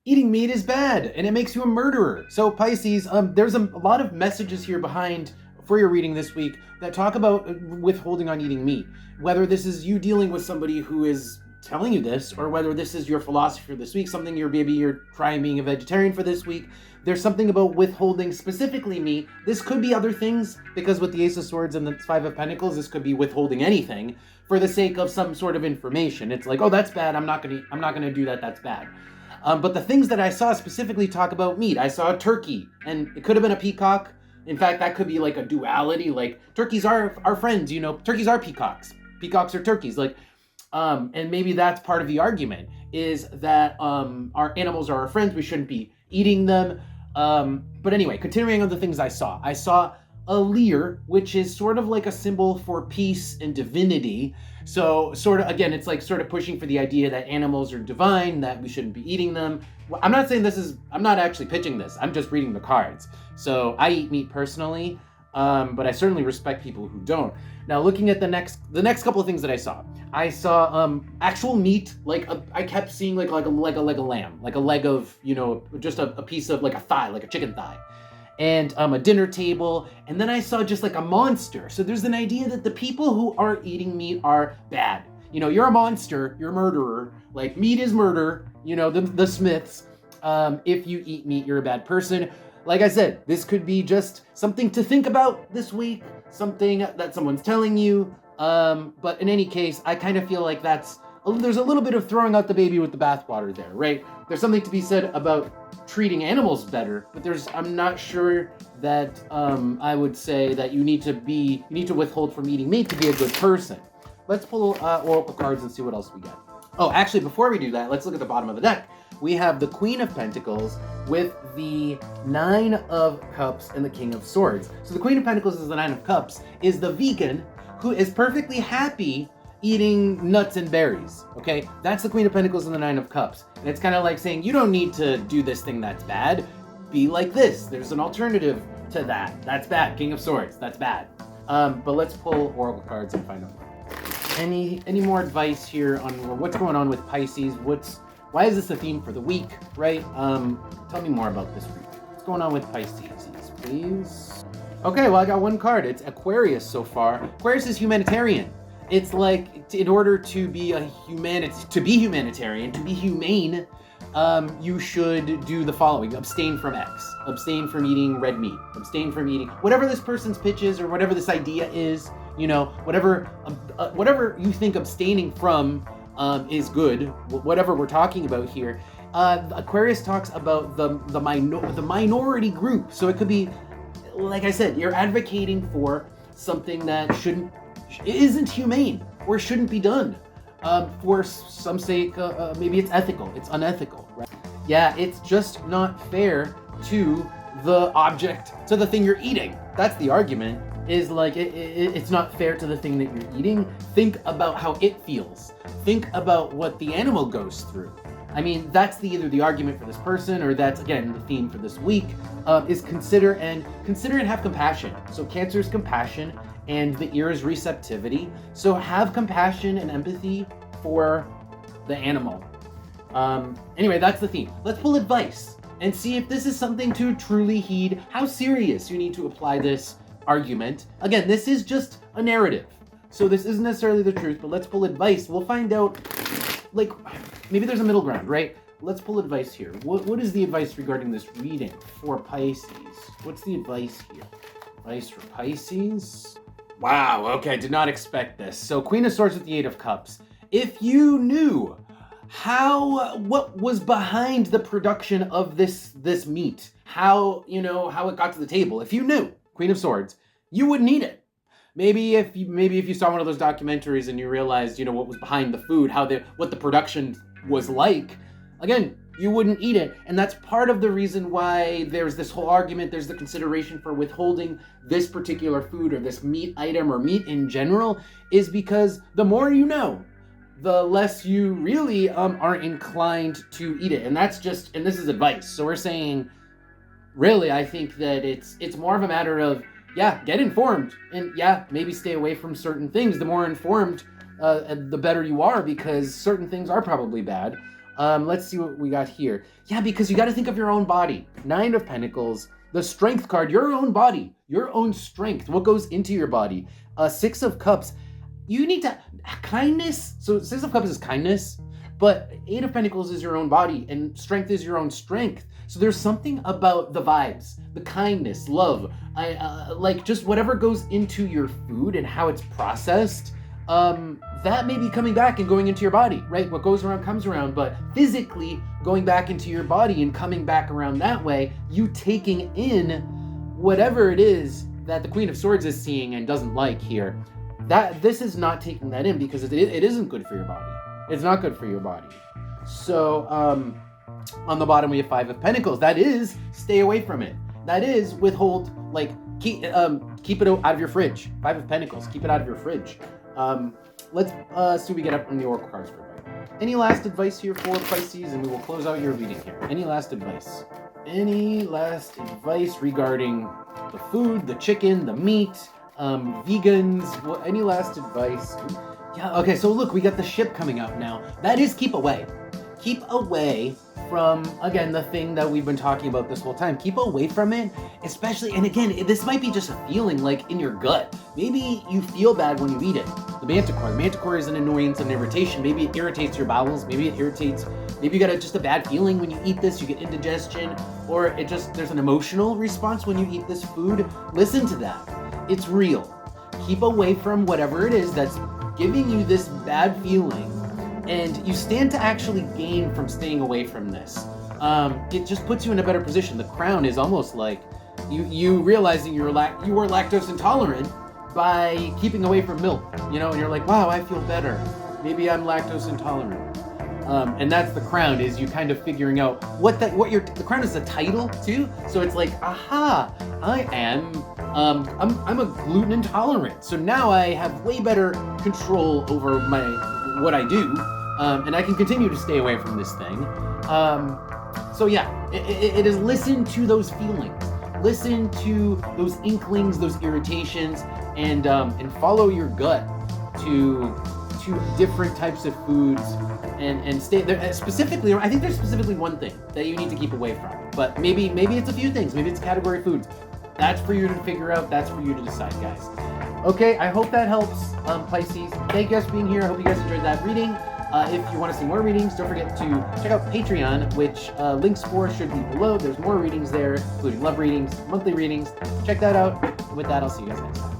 eating meat is bad and it makes you a murderer. So Pisces, there's a lot of messages here behind for your reading this week that talk about withholding on eating meat. Whether this is you dealing with somebody who is telling you this, or whether this is your philosophy for this week, something you're trying being a vegetarian for this week, there's something about withholding specifically meat. This could be other things, because with the Ace of Swords and the Five of Pentacles, this could be withholding anything for the sake of some sort of information. It's like, oh, that's bad. I'm not gonna do that. That's bad. But the things that I saw specifically talk about meat. I saw a turkey, and it could have been a peacock. In fact, that could be like a duality. Like turkeys are our friends, turkeys are peacocks. Peacocks are turkeys. And maybe that's part of the argument, is that our animals are our friends. We shouldn't be eating them. But anyway, continuing on the things I saw a lyre, which is sort of like a symbol for peace and divinity. So sort of, again, it's like sort of pushing for the idea that animals are divine, that we shouldn't be eating them. I'm not saying I'm not actually pitching this. I'm just reading the cards. So I eat meat personally, but I certainly respect people who don't. Now, looking at the next couple of things that I saw actual meat. I kept seeing like a leg of lamb, like a leg of, just a piece of like a thigh, like a chicken thigh, and a dinner table. And then I saw just like a monster. So there's an idea that the people who are eating meat are bad. You're a monster, you're a murderer. Like meat is murder. The Smiths. If you eat meat, you're a bad person. Like I said, this could be just something to think about this week, something that someone's telling you. But in any case, I kind of feel like there's a little bit of throwing out the baby with the bathwater there, right? There's something to be said about treating animals better, but I'm not sure that I would say that you need to withhold from eating meat to be a good person. Let's pull oracle cards and see what else we get. Oh, actually, before we do that, let's look at the bottom of the deck. We have the Queen of Pentacles with the Nine of Cups and the King of Swords. So the Queen of Pentacles is the Nine of Cups, is the vegan who is perfectly happy eating nuts and berries, okay? That's the Queen of Pentacles and the Nine of Cups. And it's kind of like saying, you don't need to do this thing that's bad. Be like this. There's an alternative to that. That's bad. King of Swords. That's bad. But let's pull oracle cards and find out more. Any more advice here on what's going on with Pisces? Why is this a theme for the week, right? Tell me more about this week. What's going on with Pisces, please? Okay, well, I got one card. It's Aquarius so far. Aquarius is humanitarian. It's like, in order to be humanitarian, to be humane, you should do the following. Abstain from X. Abstain from eating red meat. Abstain from eating whatever this person's pitch is, or whatever this idea is, whatever you think abstaining from is good, whatever we're talking about here. Aquarius talks about the minority group. So it could be, like I said, you're advocating for something that isn't humane or shouldn't be done. For some sake, maybe it's ethical, it's unethical, right? Yeah, it's just not fair to the object, to the thing you're eating. That's the argument, is like, it's not fair to the thing that you're eating. Think about how it feels. Think about what the animal goes through. I mean, that's either the argument for this person, or that's, again, the theme for this week, is consider and have compassion. So Cancer is compassion, and the ear is receptivity. So have compassion and empathy for the animal. Anyway, that's the theme. Let's pull advice and see if this is something to truly heed, how serious you need to apply this argument. Again, this is just a narrative, so this isn't necessarily the truth, but let's pull advice. We'll find out, like, maybe there's a middle ground, right? Let's pull advice here. What is the advice regarding this reading for Pisces? What's the advice here? Advice for Pisces? Wow, okay, did not expect this. So Queen of Swords with the Eight of Cups. If you knew what was behind the production of this meat, how it got to the table, if you knew, Queen of Swords, you wouldn't eat it. Maybe if you saw one of those documentaries and you realized, what was behind the food, what the production was like, again, you wouldn't eat it. And that's part of the reason why there's this whole argument, there's the consideration for withholding this particular food or this meat item or meat in general, is because the more you know, the less you really are inclined to eat it. And this is advice. So we're saying, really, I think that it's more of a matter of, get informed, and maybe stay away from certain things. The more informed, the better you are, because certain things are probably bad. Let's see what we got here. Yeah, because you got to think of your own body. 9 of Pentacles, the Strength card, your own body, your own strength, what goes into your body. 6 of Cups, you need to, kindness. So 6 of Cups is kindness, but 8 of Pentacles is your own body, and Strength is your own strength. So there's something about the vibes, the kindness, love, like just whatever goes into your food and how it's processed, that may be coming back and going into your body, right? What goes around comes around, but physically going back into your body and coming back around that way, you taking in whatever it is that the Queen of Swords is seeing and doesn't like here. That this is not taking that in because it isn't good for your body. It's not good for your body. So, on the bottom we have 5 of Pentacles. That is, stay away from it. That is, withhold, like, keep it out of your fridge. 5 of Pentacles, keep it out of your fridge. Let's see what we get up on the Oracle cards for you. Any last advice here for Pisces, and we will close out your reading here. Any last advice? Any last advice regarding the food, the chicken, the meat, vegans? Any last advice? Yeah, okay, so look, we got the ship coming up now. That is keep away. Keep away from, again, the thing that we've been talking about this whole time. Keep away from it, especially, and again, this might be just a feeling like in your gut. Maybe you feel bad when you eat it. The manticore. The manticore is an annoyance and irritation. Maybe it irritates your bowels. Maybe it irritates, maybe you got just a bad feeling when you eat this, you get indigestion, or it just, there's an emotional response when you eat this food. Listen to that. It's real. Keep away from whatever it is that's giving you this bad feeling. And you stand to actually gain from staying away from this. It just puts you in a better position. The crown is almost like you realizing you are lactose intolerant by keeping away from milk, you know, and you're like, wow, I feel better. Maybe I'm lactose intolerant. And that's the crown, is you kind of figuring out the crown is a title too. So it's like, aha, I'm a gluten intolerant. So now I have way better control over what I do. And I can continue to stay away from this thing. So yeah, it is listen to those feelings, listen to those inklings, those irritations, and follow your gut to different types of foods, and stay there. Specifically, I think there's specifically one thing that you need to keep away from, but maybe it's a few things. Maybe it's category foods. That's for you to figure out. That's for you to decide, guys. Okay, I hope that helps, Pisces. Thank you guys for being here. I hope you guys enjoyed that reading. If you want to see more readings, don't forget to check out Patreon, which links for should be below. There's more readings there, including love readings, monthly readings. Check that out. With that, I'll see you guys next time.